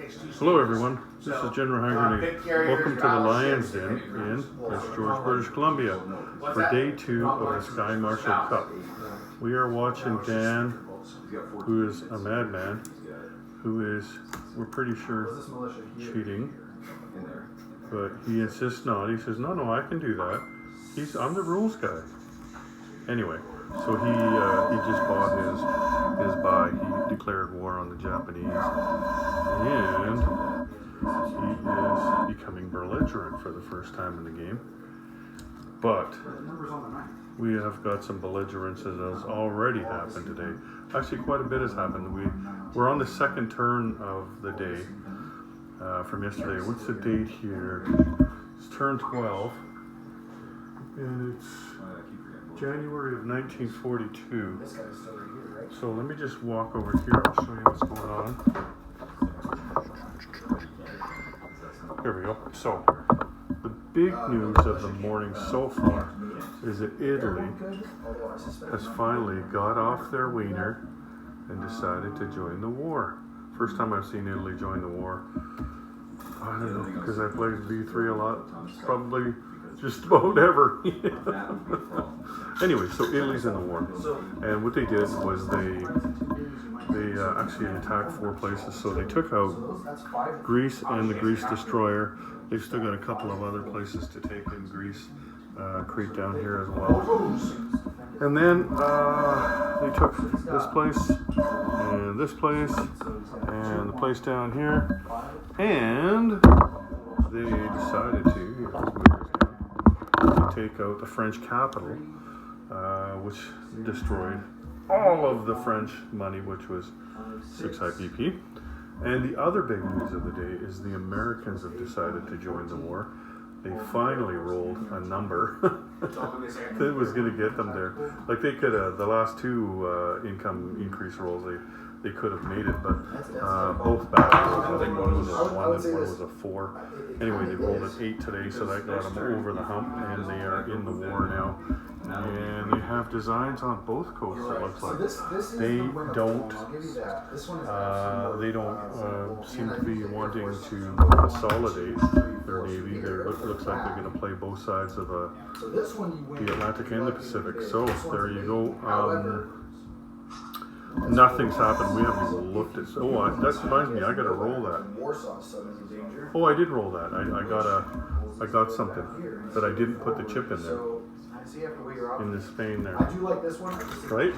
Hello everyone, this is General Haggerty. Welcome to the Lions Den in Prince George, British Columbia for day 2 of the Sky Marshal Cup. We are watching Dan, who is a madman, who is, we're pretty sure, cheating, but he insists not. He says, no, I can do that. I'm the rules guy. Anyway, so he just bought his buy. He declared war on the Japanese, and he is becoming belligerent for the first time in the game. But we have got some belligerence that has already happened today. Actually, quite a bit has happened. We're on the second turn of the day from yesterday. What's the date here? It's turn 12, and it's January of 1942. So let me just walk over here. I'll show you what's going on. Here we go. So the big news of the morning so far is that Italy has finally got off their wiener and decided to join the war. First time I've seen Italy join the war. I don't know, because I played V3 a lot. Probably just about ever. Anyway, so Italy's in the war, and what they did was they actually attacked 4 places. So they took out Greece and the Greece destroyer. They've still got a couple of other places to take in Greece, Crete down here as well. And then they took this place and this place and the place down here, and they decided to take out the French capital, which destroyed all of the French money, which was 6 IPP. And the other big news of the day is the Americans have decided to join the war. They finally rolled a number that was going to get them there. Like they could have, the last 2 income increase rolls, they could have made it, but both bad rolls. I think one was a 1 and one was a 4. Anyway, they rolled an 8 today, so that got them over the hump, and they are in the war now. And they have designs on both coasts. It looks like they don't seem to be wanting to consolidate their navy. It looks like they're going to play both sides of the Atlantic and the Pacific. So there you go. Nothing's happened. We haven't even looked at. That reminds me. I got to roll that. Oh, I did roll that. I got something, but I didn't put the chip in there. In the Spain there. I do like this one. Right?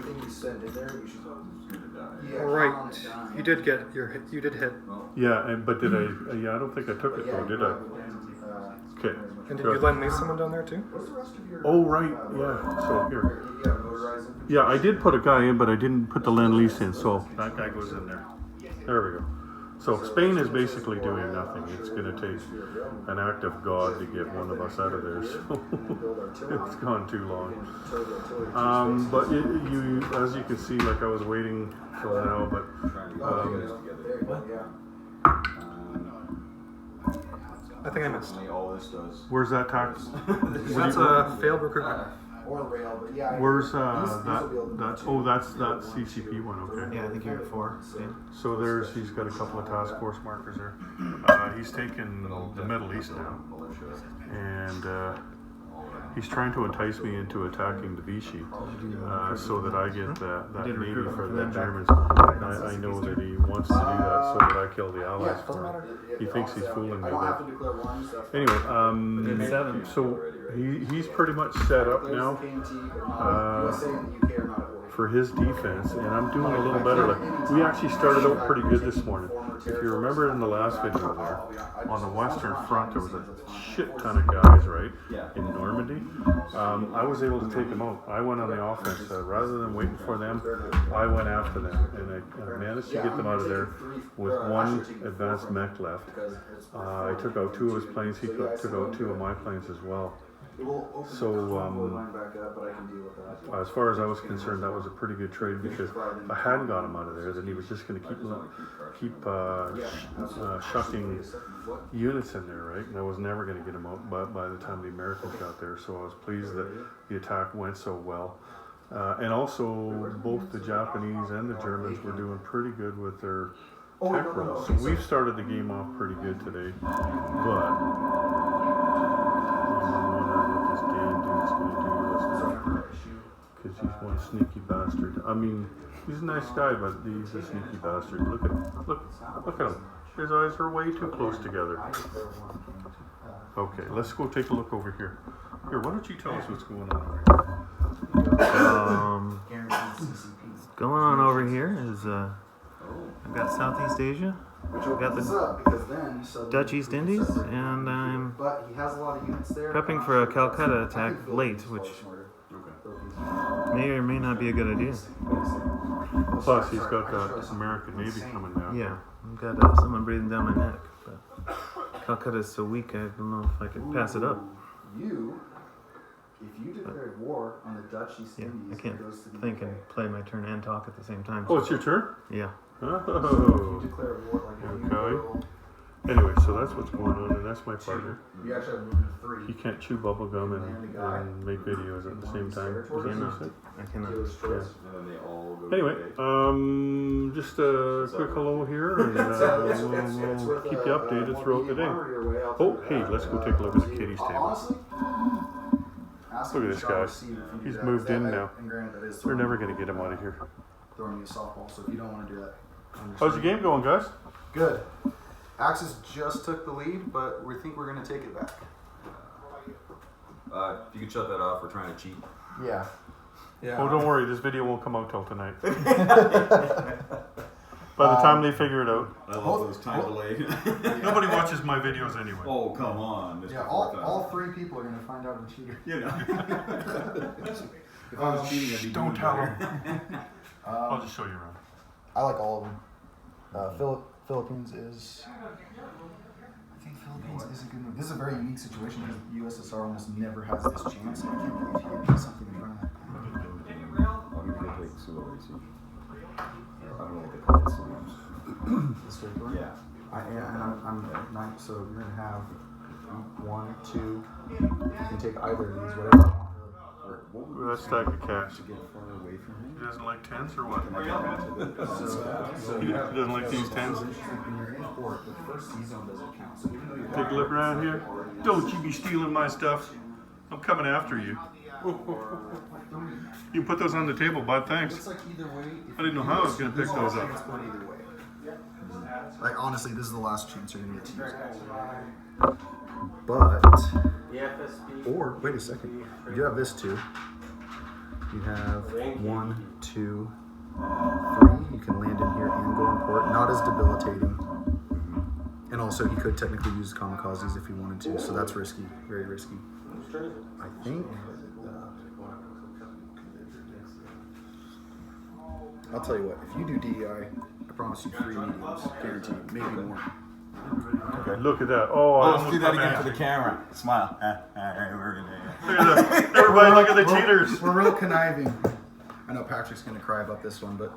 All right. You did get you did hit. Yeah, but did I? I don't think I took it though, did I? Okay. And did you lend me someone down there too? Oh right, yeah. So here. Yeah, I did put a guy in, but I didn't put the lend lease in, so that guy goes in there. There we go. So Spain is basically doing nothing. It's going to take an act of God to get one of us out of there. So it's gone too long. But as you can see, like I was waiting till now, but I think I missed. Where's that tax? That's a failed recruitment. Where's that's that CCP one, okay. Yeah, I think you're at 4. So he's got a couple of task force markers there. He's taken the Middle East now, and he's trying to entice me into attacking the Vichy, so that I get that navy for the Germans. I know that he wants to do that so that I kill the Allies for him. He thinks he's fooling me. Anyway, so he's pretty much set up now for his defense, and I'm doing a little better. Like we actually started out pretty good this morning. If you remember in the last video there, on the Western Front, there was a shit ton of guys, right, in Normandy. I was able to take them out. I went on the offense. Rather than waiting for them, I went after them, and I managed to get them out of there with 1 advanced mech left. I took out 2 of his planes. He took out 2 of my planes as well. So, as far as I was concerned, that was a pretty good trade, because if I hadn't got him out of there, then he was just going to keep shucking units in there, right? And I was never going to get him out by the time the Americans got there. So I was pleased that the attack went so well. And also, both the Japanese and the Germans were doing pretty good with their tech rolls. So we've started the game off pretty good today, but I'm wondering what this Dan dude's gonna do to us now, because he's one sneaky bastard. I mean, he's a nice guy, but he's a sneaky bastard. Look at him. Look at him. His eyes are way too close together. Okay, let's go take a look over here. Here, why don't you tell us what's going on over here? Going on over here is I've got Southeast Asia, I've got the Dutch East Indies, and I'm prepping for a Calcutta attack late, which may or may not be a good idea. Plus, he's got that American Navy coming down. Yeah, I've got someone breathing down my neck, but Calcutta is so weak, I don't know if I could pass it up. If you declared war on the Dutch East Yeah, Indies, I can't it goes to the think UK. and play my turn and talk at the same time. Oh, it's your turn? Yeah. If Oh. you declare war, like if you Okay. go, Anyway, so that's what's going on, and that's my partner. you actually have movement He 3. can't chew bubble gum and make videos at the same time. Is that what you said? I cannot. Dealer's choice. Anyway, just a quick hello here, and we'll keep you updated throughout the day. Oh, hey, let's go take a look at the kitties table. Honestly, Look at this guy. He's moved in now. We're never going to get him out of here. Throwing you a softball, so if you don't want to do that. How's the game going, guys? Good. Axis just took the lead, but we think we're going to take it back. If you could shut that off, we're trying to cheat. Yeah. Yeah. Oh, don't worry, this video won't come out till tonight. By the time they figure it out. I love those time delay. Nobody watches my videos anyway. Oh, come on. Mr. Yeah, 4000. all 3 people are going to find out I'm a cheater. You know. If I was cheating, I'd be Don't doing tell better. him. I'll just show you around. I like all of them. Philippines is. I think Philippines is a good move. This is a very unique situation because the USSR almost never has this chance. I can't believe he did something in front of that. I'll give you a take Sulawesi. I don't know what they call it, Sulawesi. The straight door? Yeah. I'm nine, so you're gonna have 1, 2. You can take either of these, whatever you want. Ooh, that stack of cash. To get far away from him. He doesn't like tens or what? So He doesn't like these tens. when you're in port, the first C zone doesn't count. So even though you're Take a look around here. Don't you be stealing my stuff. I'm coming after you. You put those on the table, bud. Thanks. It's like either way. I didn't know how I was going to pick those up. Transport either way. Like honestly, this is the last chance you're gonna get to use it. But or wait a second, you do have this too. You have 1, 2, 3. You can land in here and go in port. Not as debilitating. And also, he could technically use kamikazes if he wanted to. So that's risky, very risky. I think. I'll tell you what. If you do DEI, I promise you 3 mediums, guaranteed, maybe more. Okay, look at that. Oh, I Let's almost do that got again that. for the camera. Smile. We're gonna. Look at that. Everybody, look at the cheaters. We're real conniving. I know Patrick's gonna cry about this one, but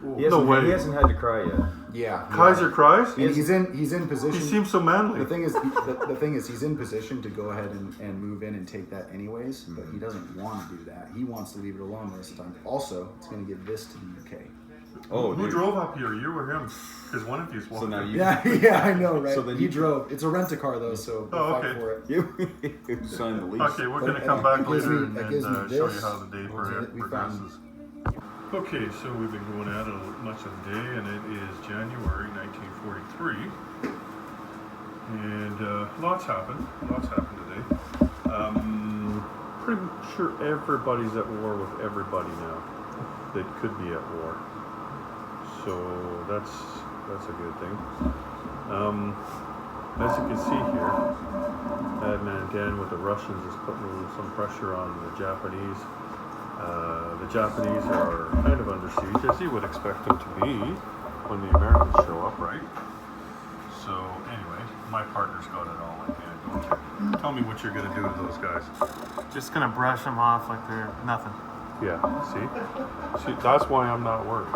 No way. He hasn't had to cry yet. yeah. Kaiser cries? And he's in He position. seems so manly. The thing is, the thing is, he's in position to go ahead and move in and take that anyways, but he doesn't want to do that. He wants to leave it alone the rest of the time. Also, it's going to give this to the UK. Oh, Who dude. drove up here? You or him? Because one of you's walking. So now you. Yeah, I know, right? So then he you- drove. It's a rent-a-car though, so we'll Oh, fight okay. for it. You signed the lease. Okay, we're But going to come back that gives later me- and that gives me show this. you how the day We found- progresses. Okay, so we've been going at it much of the day, and it is January 1943. And lots happened. Lots happened today. Pretty sure everybody's at war with everybody now that could be at war. So that's a good thing. As you can see here, Madman Dan with the Russians is putting some pressure on the Japanese. The Japanese are kind of under siege, as you would expect them to be when the Americans show up, right? So anyway, my partner's got it all in hand. Don't you? Tell me what you're going to do to those guys. Just gonna brush them off like they're nothing. Yeah, see, that's why I'm not worried.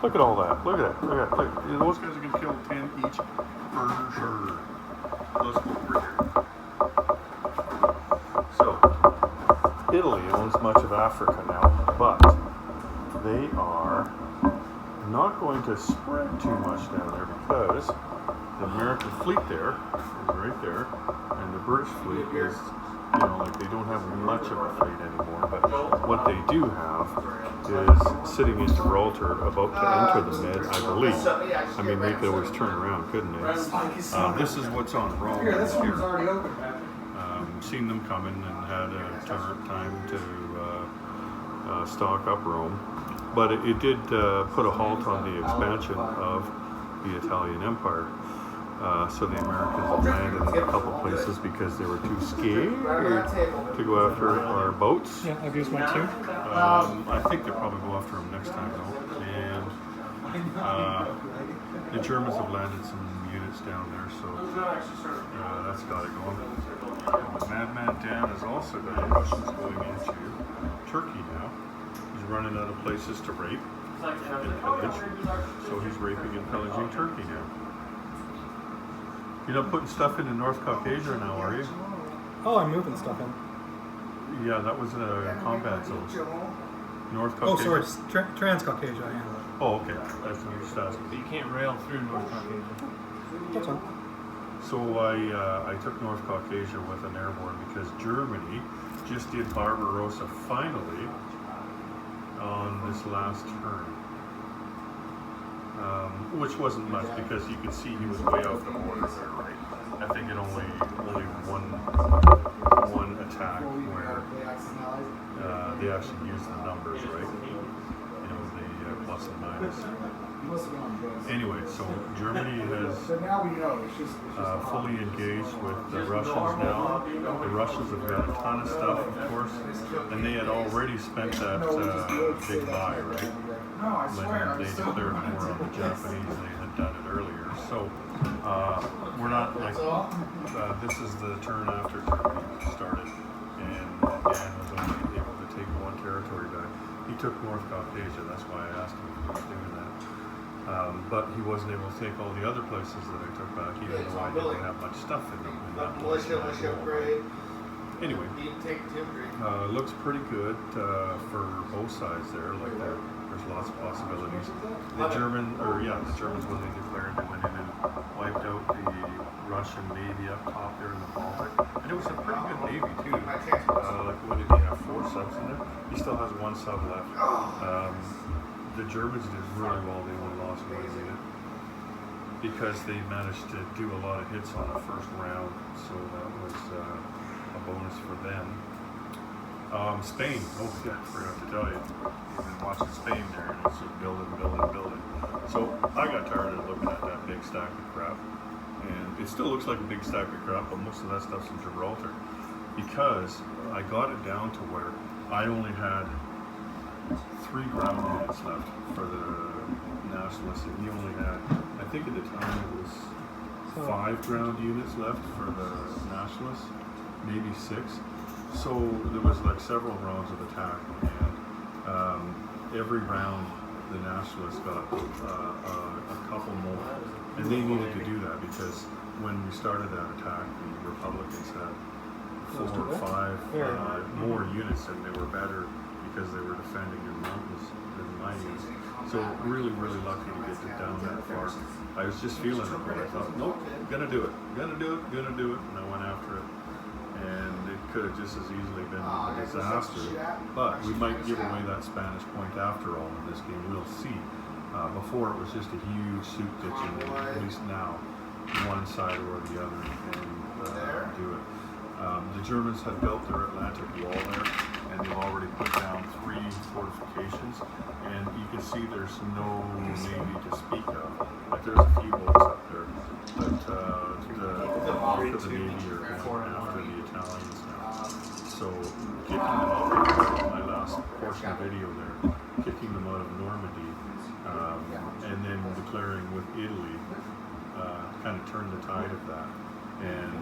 Look at all that. Look at that. Look at that. Look. Those guys are going to kill 10 each for sure. Let's go over here. So, Italy owns much of Africa now, but they are not going to spread too much down there because the American fleet there is right there, and the British fleet is, you know, like they don't have much of a fleet anymore, but what they do have is sitting in Gibraltar about to enter the Med, I believe. I mean, they could always turn around, couldn't they? This is what's on Rome here. already open, Patrick. Seen them coming and had a time to stock up Rome. But it did put a halt on the expansion of the Italian Empire. So the Americans have landed in a couple places because they were too scared to go after our boats. Yeah, I've used mine too. I think they'll probably go after them next time though. And the Germans have landed some units down there, so that's got it going. And Madman Dan has also got the Russians going into Turkey now. He's running out of places to rape and pillage, so he's raping and pillaging Turkey now. You're not putting stuff into North Caucasia now, are you? Oh, I'm moving stuff in. Yeah, that was a combat zone. North Oh, Caucasia. sorry, Trans-Caucasia, yeah. Oh, okay. That's what you're just asking. You can't rail through North Caucasia. That's fine. So I took North Caucasia with an airborne because Germany just did Barbarossa finally on this last turn. Which wasn't much because you could see he was way off the border there, right? I think it only one attack where they actually used the numbers, right? You know, the plus and minus. Anyway, so Germany has fully engaged with the Russians now. The Russians have got a ton of stuff, of course, and they had already spent that big buy, right? When they declared war on the Japanese, they had done it earlier. So we're not like this is the turn after Germany started, and Dan was only able to take one territory back. He took North Caucasia. That's why I asked him if he was doing that. But he wasn't able to take all the other places that I took back, even though I didn't have much stuff in them. In that place. Anyway, looks pretty good for both sides there. Like there's lots of possibilities. The Germans when they declared, they went in and wiped out the Russian Navy up top there in the Baltic, and it was a pretty good Navy too. Like what did he have? 4 subs in there. He still has 1 sub left. The Germans did really well. They only lost 1 unit because they managed to do a lot of hits on the first round, so that was a bonus for them. Spain. Oh yeah, I forgot to tell you. I've been watching Spain there, and it's just building. So I got tired of looking at that big stack of crap, and it still looks like a big stack of crap, but most of that stuff's in Gibraltar because I got it down to where I only had 3 ground units left for the Nationalists, and he only had, I think at the time it was 5 ground units left for the Nationalists, maybe 6. So there was like several rounds of attack, and every round the Nationalists got a couple more, and they needed to do that because when we started that attack, the Republicans had 4 or 5 more units, and they were better because they were defending in mountains than my units. So really lucky to get it down that far. I was just feeling it, but I thought, nope, gonna do it, and I went after it. And it could have just as easily been a disaster, but we might give away that Spanish point after all in this game. We'll see. Before it was just a huge soup kitchen, at least now, one side or the other, and do it. The Germans had built their Atlantic wall there, and they've already put down 3 fortifications, and you can see there's no navy to speak of. Like there's a few boats up there, but the bulk of the navy are going after the Italians now. So kicking them out, my last portion of video there, kicking them out of Normandy, and then declaring with Italy, kind of turned the tide of that. And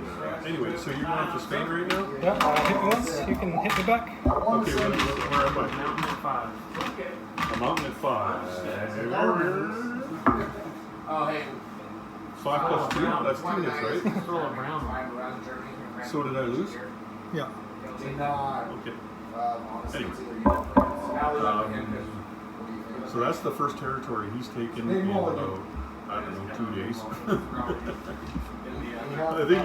anyway, so you're going to Spain right now? Yeah, hit me once, you can hit me back. Okay, where am I? Mountain at 5. A mountain at 5. Oh, hey. 5 plus 2? That's 2 hits, right? So did I lose? Yeah. Okay. Anyway. So that's the first territory he's taken in about, I don't know, 2 days. I think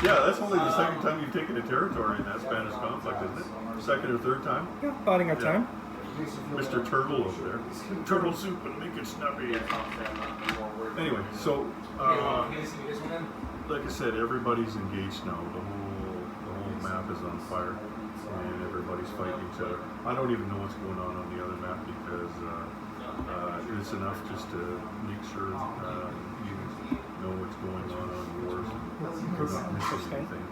that's only the second time you've taken a territory in that Spanish conflict, isn't it? Second or third time? Yeah, biding our Yeah. time. Mr. Turtle over there. Turtle soup and make it snappy. Anyway, so like I said, everybody's engaged now. The whole map is on fire, and everybody's fighting each other. I don't even know what's going on the other map because it's enough just to make sure you know what's going on wars and you're not missing anything.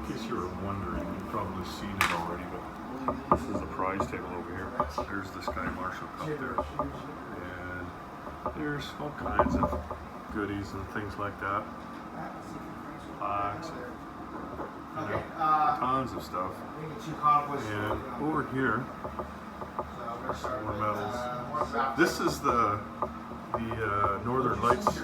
In case you were wondering, you've probably seen it already, but this is the prize table over here. There's the Sky Marshal Cup there, and there's all kinds of goodies and things like that. Flags, tons of stuff. And over here, more medals. This is the Northern Lights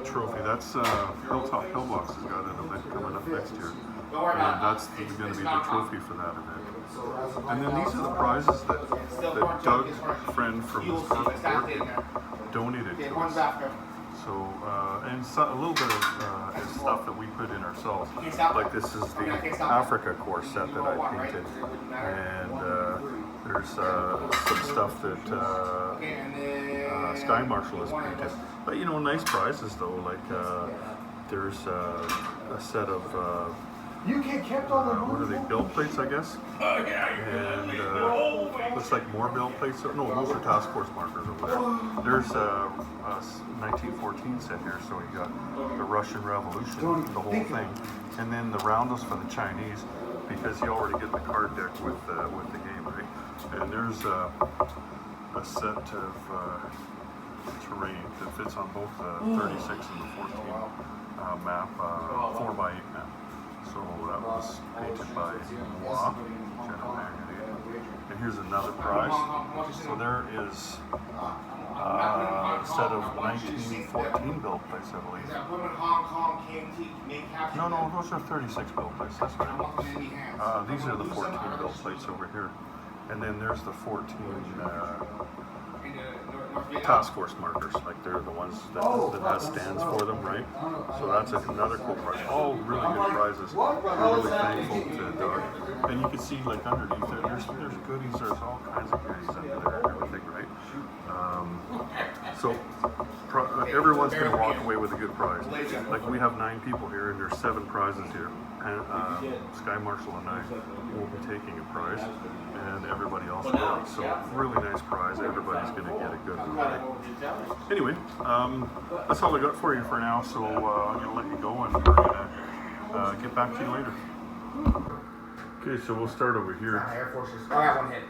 trophy. That's Hilltop Pillbox has got an event coming up next year, and that's going to be the trophy for that event. And then these are the prizes that Doug, friend from his work, donated to us. So, and a little bit of stuff that we put in ourselves. Like this is the Africa core set that I painted, and there's some stuff that Sky Marshal has painted. But you know, nice prizes though. Like there's a set of what are they? Build plates, I guess. And looks like more build plates. No, those are task force markers over there. There's a 1914 set here, so you got the Russian Revolution, the whole thing, and then the roundos for the Chinese, because you already get the card deck with the game, right? And there's a set of terrain that fits on both the 36 and the 14 map, 4x8 map. So that was painted by Moi, General Magazine. And here's another prize. So there is a set of 1914 build plates, I believe. No, those are 36 build plates. That's right. These are the 14 build plates over here. And then there's the 14 task force markers, like they're the ones that has stands for them, right? So that's another cool prize. All really good prizes. We're really thankful to Doug. And you can see, like underneath it, there's goodies. There's all kinds of goodies under there and everything, right? So everyone's going to walk away with a good prize. Like we have 9 people here, and there's 7 prizes here. And Sky Marshal and I will be taking a prize, and everybody else will. So really nice prize. Everybody's going to get a good one. Right? Anyway, that's all I got for you for now. So I'm going to let you go, and we're going to get back to you later. Okay, so we'll start over here. Air Forces. Oh, I have one hit.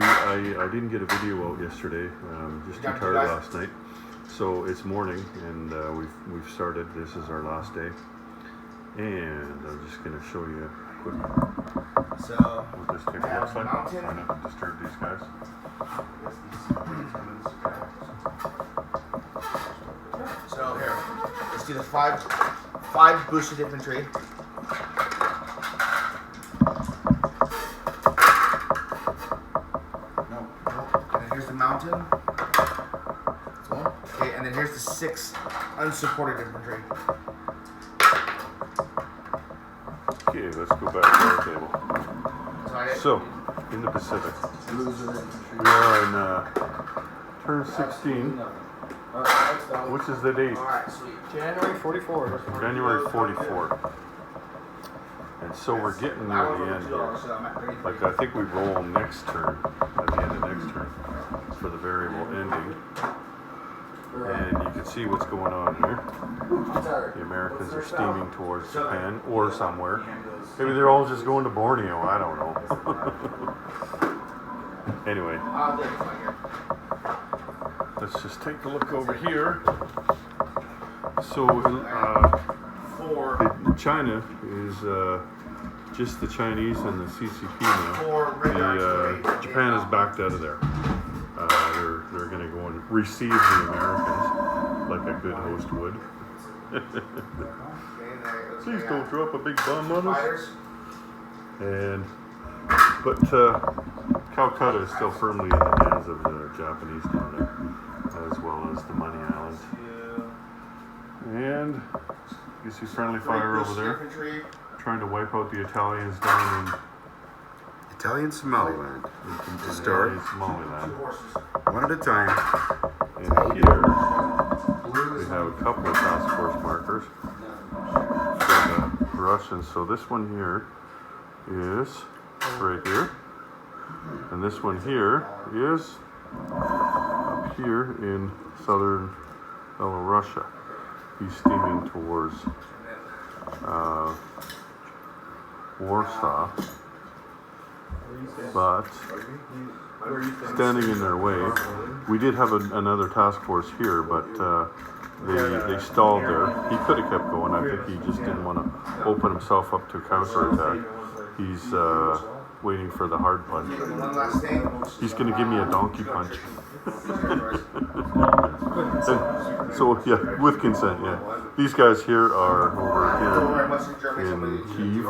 I didn't get a video out yesterday. Just too tired last night. So it's morning, and we've started. This is our last day, and I'm just going to show you quick what this table looks like. Try not to disturb these guys. So here, let's do the five boosted infantry. No. And then here's the mountain. Okay, and then here's the 6 unsupported infantry. Okay, let's go back to our table. So, in the Pacific, we are in turn 16, which is the date? Alright, sweet. January 44. January 44. And so we're getting near the end here. Like I think we roll next turn, at the end of next turn, for the variable ending. And you can see what's going on here. The Americans are steaming towards Japan or somewhere. Maybe they're all just going to Borneo. I don't know. Anyway, let's just take a look over here. So China is just the Chinese and the CCP now. Japan is backed out of there. They're going to go and receive the Americans like a good host would. Please don't drop a big bomb on us. And But Calcutta is still firmly in the hands of the Japanese down there, as well as the Money Island. And you see friendly fire over there, trying to wipe out the Italians down in Italian Somaliland. to start. Somaliland. One at a time. And here we have a couple of task force markers for the Russians. So this one here is right here, and this one here is up here in southern Belarusia. He's steaming towards Warsaw, but standing in their way. We did have another task force here, but they stalled there. He could have kept going. I think he just didn't want to open himself up to counterattack. He's waiting for the hard punch. He's going to give me a donkey punch. So yeah, with consent, yeah. These guys here are over here in Kyiv.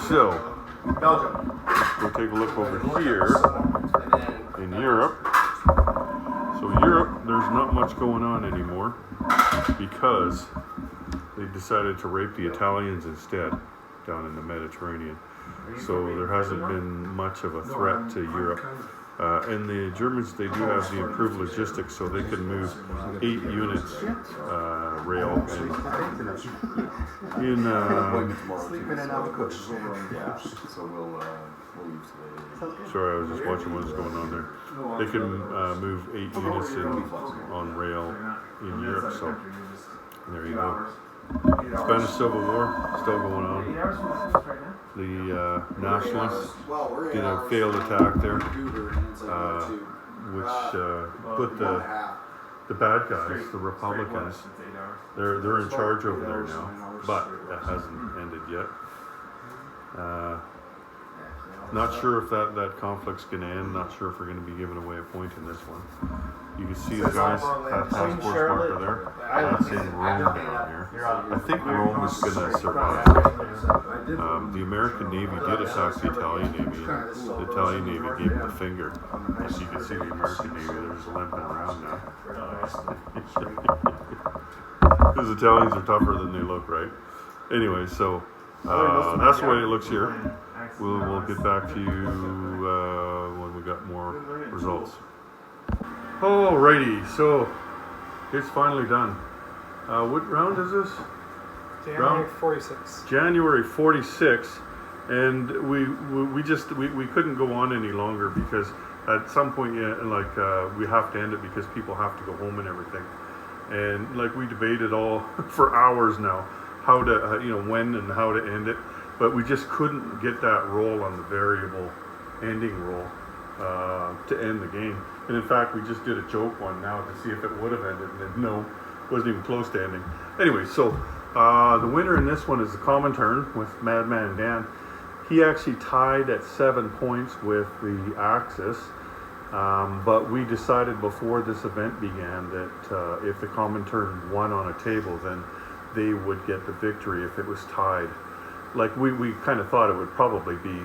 So we'll take a look over here in Europe. So Europe, there's not much going on anymore because they decided to rape the Italians instead down in the Mediterranean. So there hasn't been much of a threat to Europe. And the Germans, they do have the improved logistics, so they can move 8 units rail in Sleeping in Albuquerque. So we'll leave today. sorry, I was just watching what was going on there. They can move 8 units on rail in Europe, so there you go. Spanish Civil War still going on. The nationalists did a failed attack there, which put the bad guys, the Republicans, they're in charge over there now, but that hasn't ended yet. Not sure if that conflict's going to end. Not sure if we're going to be giving away a point in this one. You can see the guys, that task force marker there. That's in Rome down here. I think Rome is going to survive. The American Navy did attack the Italian Navy, and the Italian Navy gave them the finger. As you can see, the American Navy, they're just limping around now. Because Italians are tougher than they look, right? Anyway, so that's the way it looks here. We'll get back to you when we got more results. Alrighty, so it's finally done. What round is this? January 46. January 46, and we couldn't go on any longer because at some point, we have to end it because people have to go home and everything. And like we debated all for hours now, how to when and how to end it. But we just couldn't get that roll on the variable ending roll to end the game. And in fact, we just did a joke one now to see if it would have ended, and then no, wasn't even close to ending. Anyway, so the winner in this one is the Comintern with Madman Dan. He actually tied at 7 points with the Axis, but we decided before this event began that if the Comintern won on a table, then they would get the victory if it was tied. Like we kind of thought it would probably be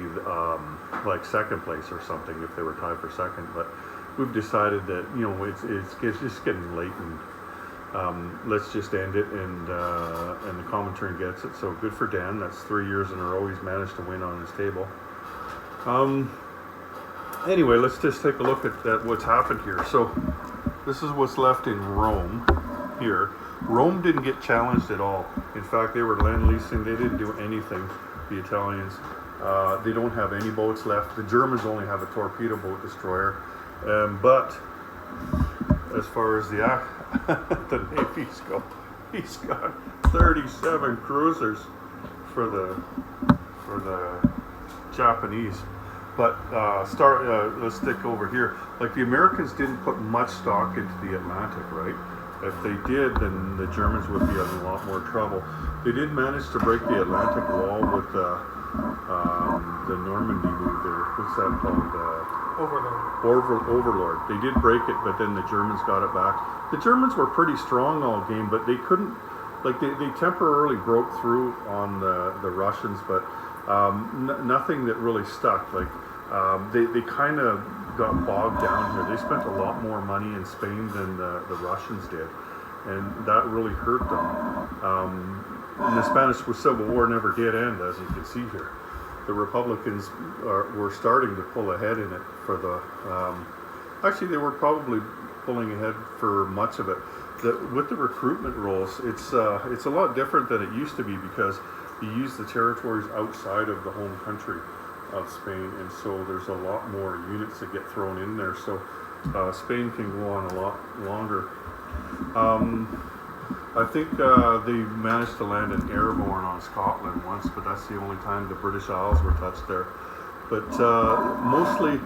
like second place or something if they were tied for second, but we've decided that it's just getting late, and let's just end it, and the Comintern gets it. So good for Dan. That's 3 years in a row he's managed to win on his table. Anyway, let's just take a look at what's happened here. So this is what's left in Rome here. Rome didn't get challenged at all. In fact, they were Lend-Leasing. They didn't do anything, the Italians. They don't have any boats left. The Germans only have a torpedo boat destroyer. But as far as the navies go, he's got 37 cruisers for the Japanese. But let's stick over here. Like the Americans didn't put much stock into the Atlantic, right? If they did, then the Germans would be in a lot more trouble. They did manage to break the Atlantic wall with the Normandy move there. What's that called? Overlord. They did break it, but then the Germans got it back. The Germans were pretty strong all game, but they couldn't, like they temporarily broke through on the Russians, but Nothing that really stuck. Like they kind of got bogged down here. They spent a lot more money in Spain than the Russians did, and that really hurt them. And the Spanish Civil War never did end, as you can see here. The Republicans were starting to pull ahead in it for the. Actually, they were probably pulling ahead for much of it. With the recruitment rolls, it's a lot different than it used to be because you use the territories outside of the home country of Spain, and so there's a lot more units that get thrown in there. So Spain can go on a lot longer. I think they managed to land an airborne on Scotland once, but that's the only time the British Isles were touched there. But mostly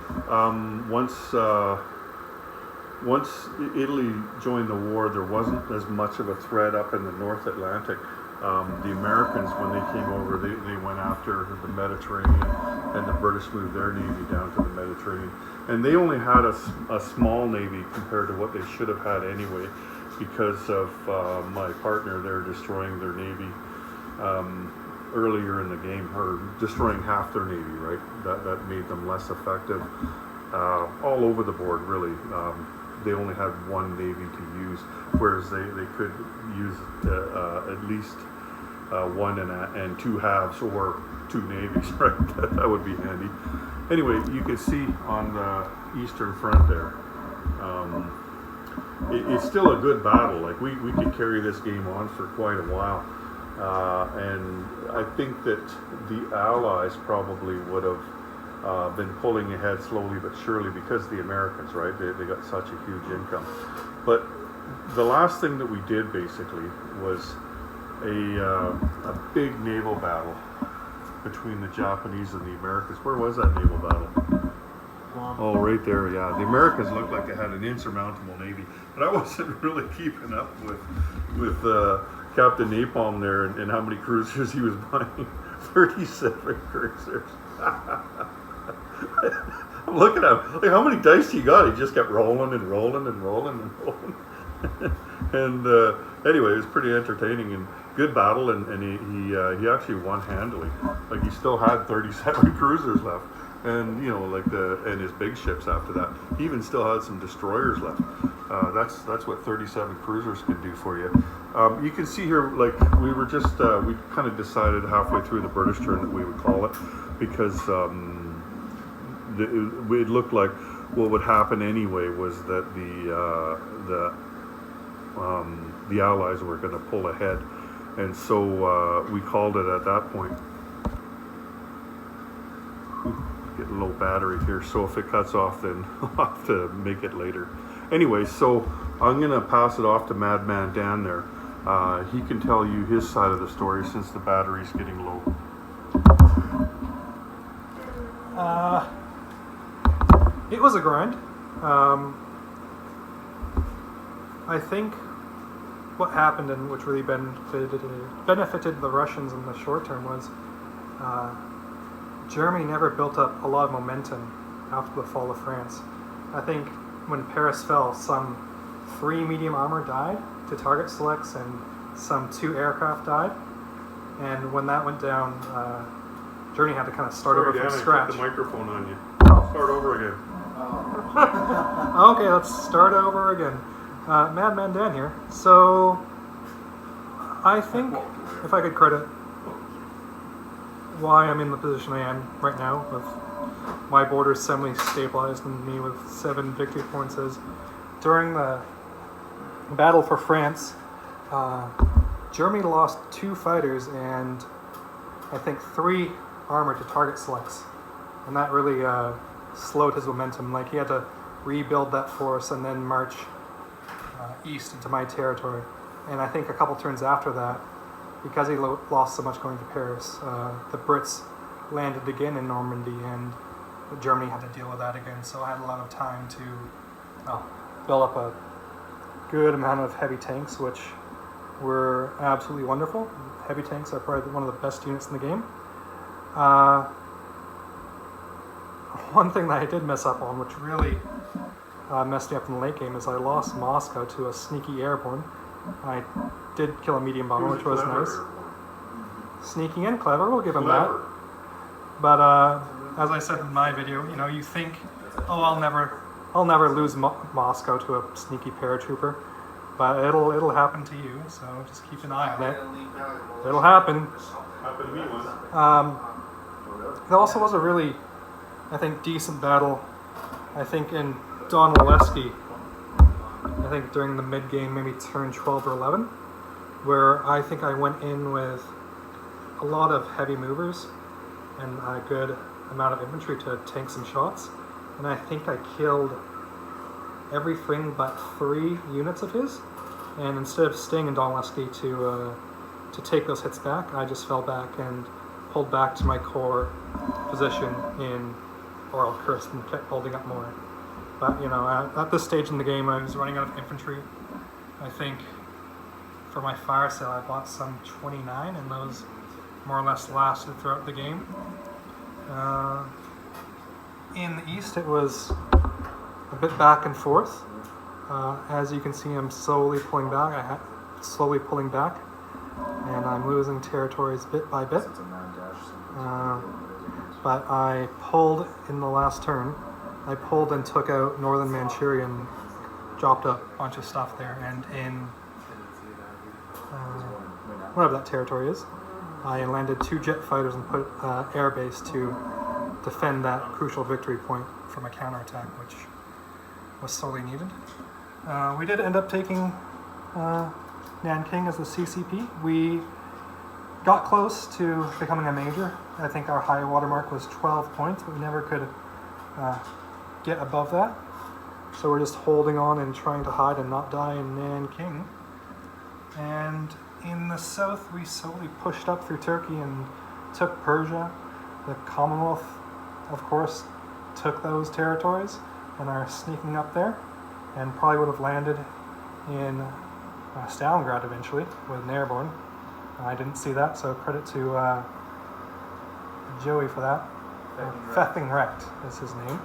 once Italy joined the war, there wasn't as much of a threat up in the North Atlantic. The Americans, when they came over, they went after the Mediterranean, and the British moved their navy down to the Mediterranean. And they only had a small navy compared to what they should have had anyway, because of my partner there destroying their navy earlier in the game, or destroying half their navy, right? That made them less effective all over the board, really. They only had one navy to use, whereas they could use at least one and two halves or two navies, right? That would be handy. Anyway, you can see on the eastern front there, it's still a good battle. Like we could carry this game on for quite a while, and I think that the Allies probably would have been pulling ahead slowly but surely because the Americans, right? They got such a huge income. But the last thing that we did basically was a big naval battle between the Japanese and the Americans. Where was that naval battle? Oh, right there, yeah. The Americans looked like they had an insurmountable navy, but I wasn't really keeping up with Captain Napalm there and how many cruisers he was buying. 37 cruisers. I'm looking at him, like, how many dice he got? He just kept rolling and rolling and rolling and rolling. And anyway, it was pretty entertaining and good battle, and he actually won handily. Like, he still had 37 cruisers left, and and his big ships after that. He even still had some destroyers left. That's what 37 cruisers can do for you. You can see here, like, we were just we kind of decided halfway through the British turn that we would call it, because it looked like what would happen anyway was that the Allies were going to pull ahead, and so we called it at that point. Getting low battery here, so if it cuts off, then I'll have to make it later. Anyway, so I'm going to pass it off to Madman Dan there. He can tell you his side of the story since the battery's getting low. It was a grind. I think what happened, and which really benefited the Russians in the short term, was Germany never built up a lot of momentum after the fall of France. I think when Paris fell, some 3 medium armor died to target selects, and some 2 aircraft died. And when that went down, Germany had to kind of start over from scratch. Put the microphone on you. Oh. Start over again. Okay, let's start over again. Madman Dan here. So, I think, if I could credit why I'm in the position I am right now, with my borders semi-stabilized and me with 7 victory points, is during the battle for France, Germany lost 2 fighters and I think 3 armor to target selects, and that really slowed his momentum. Like, he had to rebuild that force and then march east into my territory. And I think a couple turns after that, because he lost so much going to Paris, the Brits landed again in Normandy, and Germany had to deal with that again. So I had a lot of time to build up a good amount of heavy tanks, which were absolutely wonderful. Heavy tanks are probably one of the best units in the game. One thing that I did mess up on, which really messed me up in the late game, is I lost Moscow to a sneaky airborne. I did kill a medium bomber, which was nice. Sneaky and clever, we'll give him that. But as I said in my video, you know, you think, oh, I'll never lose Moscow to a sneaky paratrooper, but it'll happen to you. So just keep an eye on it. It'll happen. Happened to me once. There also was a really, I think, decent battle. I think in Don Waleski, I think during the mid game, maybe turn 12 or 11, where I think I went in with a lot of heavy movers and a good amount of infantry to tank some shots, and I think I killed everything but 3 units of his. And instead of staying in Don Waleski to take those hits back, I just fell back and pulled back to my core position in Oral Kursk and kept building up more. But you know, at this stage in the game, I was running out of infantry. I think for my fire sale, I bought some 29, and those more or less lasted throughout the game. In the east, it was a bit back and forth. As you can see, I'm slowly pulling back. And I'm losing territories bit by bit. But I pulled in the last turn. I pulled and took out Northern Manchuria and dropped a bunch of stuff there. And in whatever that territory is, I landed 2 jet fighters and put air base to defend that crucial victory point from a counterattack, which was sorely needed. We did end up taking Nanking as the CCP. We got close to becoming a major. I think our high watermark was 12 points, but we never could get above that. So we're just holding on and trying to hide and not die in Nanking. And in the south, we slowly pushed up through Turkey and took Persia. The Commonwealth, of course, took those territories and are sneaking up there, and probably would have landed in Stalingrad eventually with an airborne. I didn't see that, so credit to Joey for that. Fethingrecht is his name,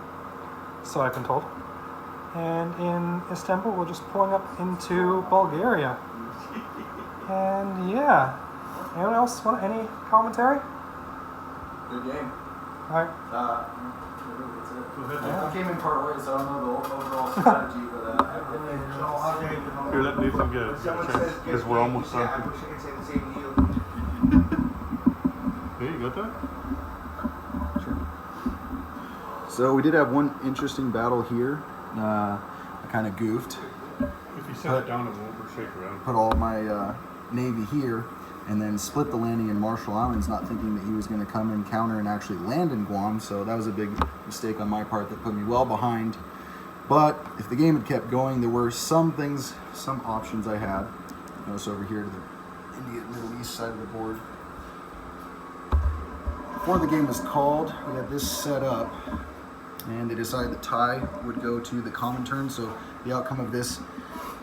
so I've been told. And in Istanbul, we're just pulling up into Bulgaria. And yeah, anyone else want any commentary? Good game. All right. I came in part way, so I don't know the overall strategy, but Here, let Nathan get a chance, because we're almost done. I wish I could say the same to you. Hey, you got that? So we did have one interesting battle here. I kind of goofed. If you set it down, it won't shake around. Put all my navy here, and then split the landing in Marshall Islands, not thinking that he was going to come and counter and actually land in Guam. So that was a big mistake on my part that put me well behind. But if the game had kept going, there were some things, some options I had. Notice over here to the India Middle East side of the board. Before the game was called, we had this set up, and they decided that Thai would go to the Comintern. So the outcome of this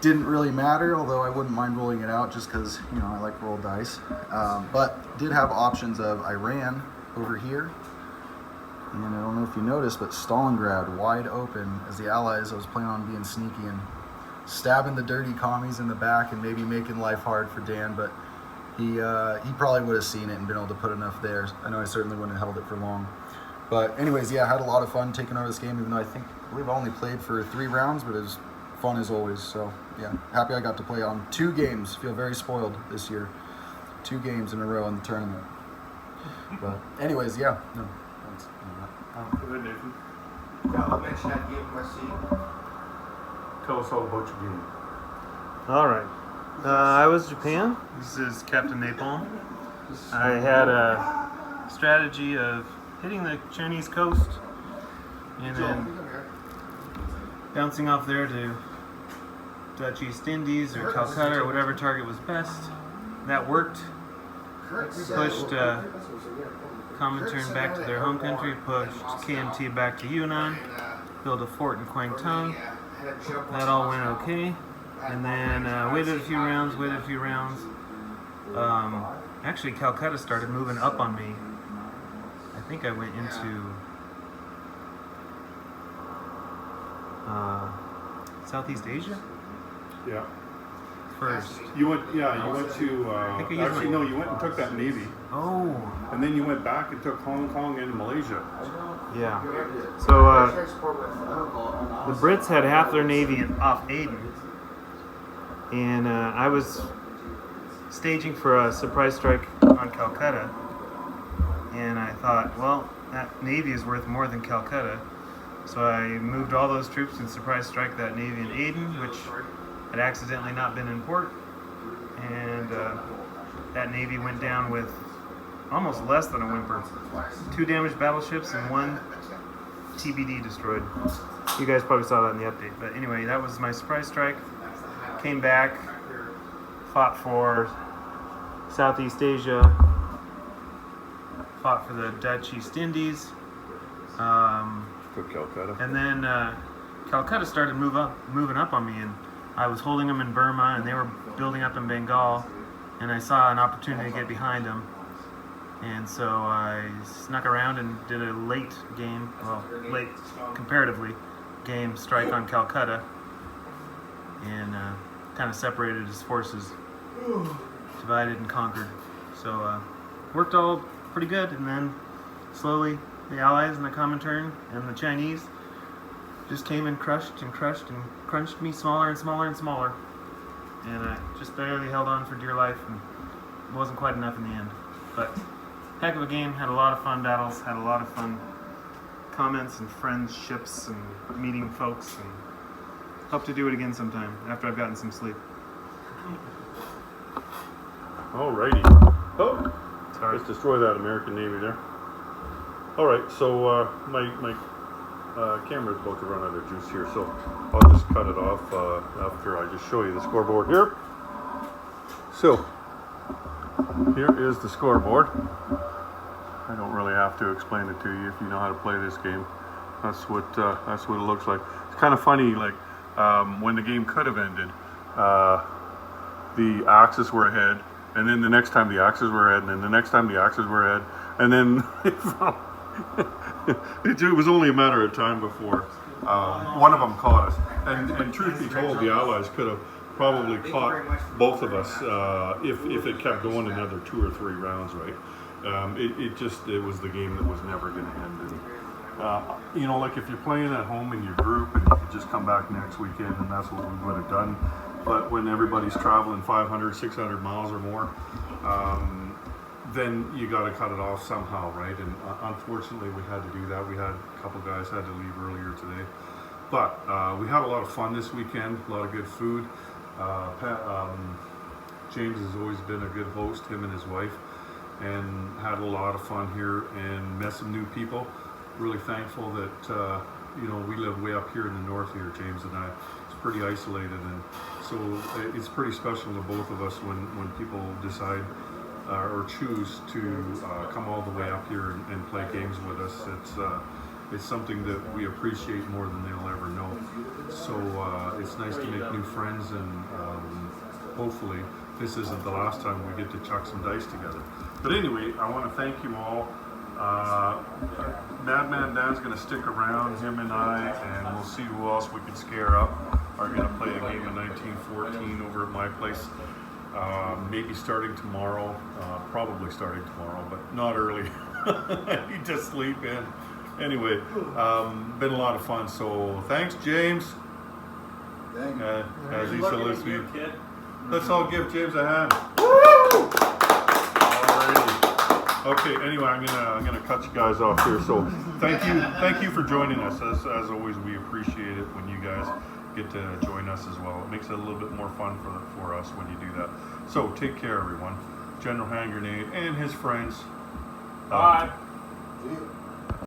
didn't really matter, although I wouldn't mind rolling it out just because, you know, I like to roll dice. But did have options of Iran over here. And I don't know if you noticed, but Stalingrad wide open as the Allies. I was planning on being sneaky and stabbing the dirty commies in the back and maybe making life hard for Dan, but he probably would have seen it and been able to put enough there. I know I certainly wouldn't have held it for long. But anyways, yeah, I had a lot of fun taking over this game, even though I believe I only played for 3 rounds, but it was fun as always. So yeah, happy I got to play on 2 games. Feel very spoiled this year. 2 games in a row in the tournament. But anyways, yeah. No, thanks. Go ahead, Nathan. Yeah, I'll mention that game my seat. Tell us all about your game. All right. I was Japan. This is Captain Napalm. I had a strategy of hitting the Chinese coast and then bouncing off there to Dutch East Indies or Calcutta or whatever target was best. That worked. Pushed Comintern back to their home country, pushed KMT back to Yunnan, built a fort in Kwangtung. That all went okay. And then waited a few rounds. Actually, Calcutta started moving up on me. I think I went into Southeast Asia. Yeah. first. You went, yeah, you went to, think we actually, usually- no, you went and took that Navy. Oh, And then you went back and took Hong Kong and Malaysia. yeah. So the Brits had half their navy off Aden, and I was staging for a surprise strike on Calcutta, and I thought, well, that navy is worth more than Calcutta, so I moved all those troops and surprise strike that navy in Aden, which had accidentally not been in port, and that navy went down with almost less than a whimper. 2 damaged battleships and 1 TBD destroyed. You guys probably saw that in the update. But anyway, that was my surprise strike. Came back, fought for Southeast Asia, fought for the Dutch East Indies, Took Calcutta. and then Calcutta started moving up on me, and I was holding them in Burma, and they were building up in Bengal, and I saw an opportunity to get behind them. And so I snuck around and did a late game, well, late comparatively, game strike on Calcutta, and kind of separated his forces, divided and conquered. So worked all pretty good, and then slowly the Allies and the Comintern and the Chinese just came and crushed and crunched me smaller and smaller and smaller, and I just barely held on for dear life, and it wasn't quite enough in the end, but. Heck of a game, had a lot of fun battles, had a lot of fun comments and friendships and meeting folks, and hope to do it again sometime after I've gotten some sleep. Alrighty. Oh, Sorry. let's destroy that American Navy there. Alright, so my camera's about to run out of juice here, so I'll just cut it off after I just show you the scoreboard here. So, here is the scoreboard. I don't really have to explain it to you if you know how to play this game. That's what it looks like. It's kind of funny, like when the game could have ended, the Axis were ahead, and then the next time the Axis were ahead, and then the next time the Axis were ahead, and then it was only a matter of time before one of them caught us. And truth be told, the Allies could have probably caught both of us if it kept going another 2 or 3 rounds, right? It was the game that was never going to end. And, you know, like if you're playing at home in your group and you could just come back next weekend, and that's what we would have done. But when everybody's traveling 500, 600 miles or more, then you got to cut it off somehow, right? And unfortunately, we had to do that. We had a couple guys had to leave earlier today. But we had a lot of fun this weekend, a lot of good food. James has always been a good host, him and his wife, and had a lot of fun here and met some new people. Really thankful that you know, we live way up here in the north here, James and I. It's pretty isolated, and so it's pretty special to both of us when people decide or choose to come all the way up here and play games with us. It's something that we appreciate more than they'll ever know. So it's nice to make new friends, and hopefully this isn't the last time we get to chuck some dice together. But anyway, I want to thank you all. Madman Dan's going to stick around, him and I, and we'll see who else we can scare up. Are going to play a game of 1914 over at my place. Maybe starting tomorrow, probably starting tomorrow, but not early. I need to sleep in. Anyway, been a lot of fun, so thanks, James. As he's listening. Let's all give James a hand. Woo! Alrighty. Okay, anyway, I'm gonna cut you guys off here. So thank you for joining us. As always, we appreciate it when you guys get to join us as well. It makes it a little bit more fun for us when you do that. So take care, everyone. General Hand Grenade and his friends. Bye.